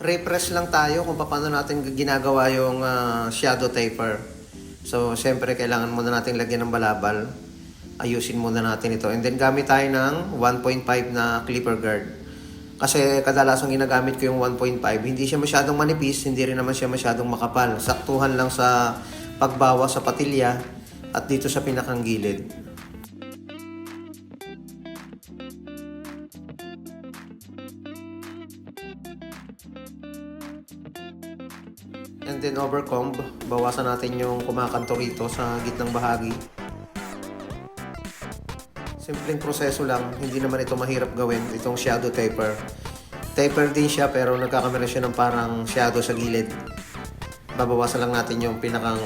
refresh lang tayo kung paano natin ginagawa yung shadow taper. So, syempre kailangan muna natin lagyan ng balabal. Ayusin muna natin ito. And then gamit tayo ng 1.5 na clipper guard. Kasi kadalasang ginagamit ko yung 1.5. Hindi siya masyadong manipis, hindi rin naman siya masyadong makapal. Saktuhan lang sa pagbawa sa patilya at dito sa pinakang gilid. And then overcomb, bawasan natin yung kumakanto rito sa gitnang bahagi. Simpleng proseso lang, hindi naman ito mahirap gawin, itong shadow taper. Taper din siya pero nagkakamera siya ng parang shadow sa gilid. Babawasan lang natin yung pinakang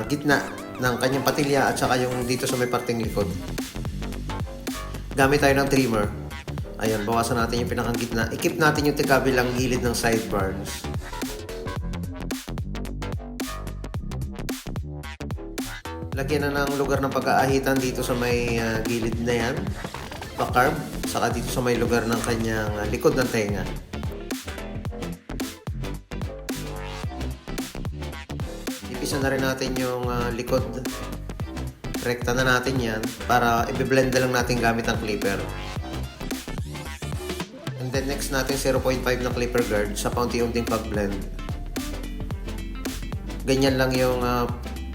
gitna ng kanyang patilya at saka yung dito sa may parteng likod. Gamit tayo ng trimmer. Ayan, bawasan natin yung pinakang gitna. I-keep natin yung kabilang gilid ng sidebars. Lagyan na ng lugar ng pag-aahitan dito sa may gilid na yan, bakarb, saka dito sa may lugar ng kanyang likod ng tenga. Ipisa na rin natin yung likod. Rekta na natin yan para i-blend na lang natin gamit ang clipper. And then next natin 0.5 na clipper guard sa paunti-unting pag-blend. Ganyan lang yung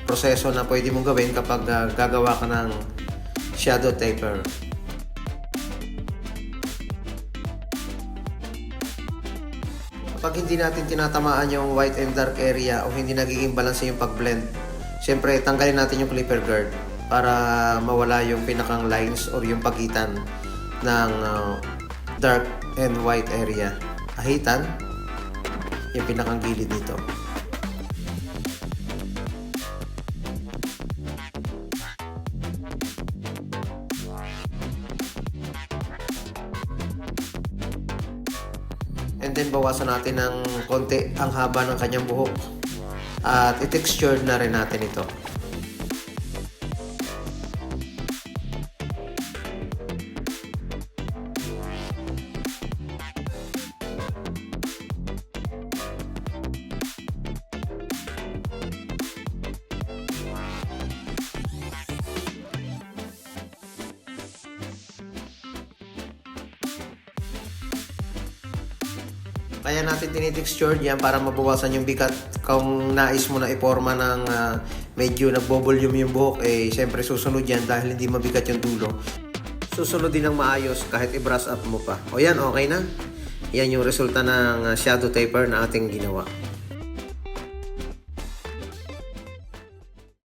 proseso na pwede mong gawin kapag gagawa ka ng shadow taper. Kapag hindi natin tinatamaan yung white and dark area o hindi nagiging balance yung pag-blend, syempre tanggalin natin yung clipper guard para mawala yung pinakang lines or yung pagitan ng dark and white area. Ahitan yung pinakang gilid nito. And then bawasan natin ng konti ang haba ng kanyang buhok. At i-texture na rin natin ito. Kaya natin tinitexture yan para mabawasan yung bigat. Kung nais mo na iporma ng medyo nagbo-volume yung buhok, eh syempre susunod yan dahil hindi mabigat yung dulo. Susunod din ng maayos kahit i-brush up mo pa. O yan, okay na. Yan yung resulta ng shadow taper na ating ginawa.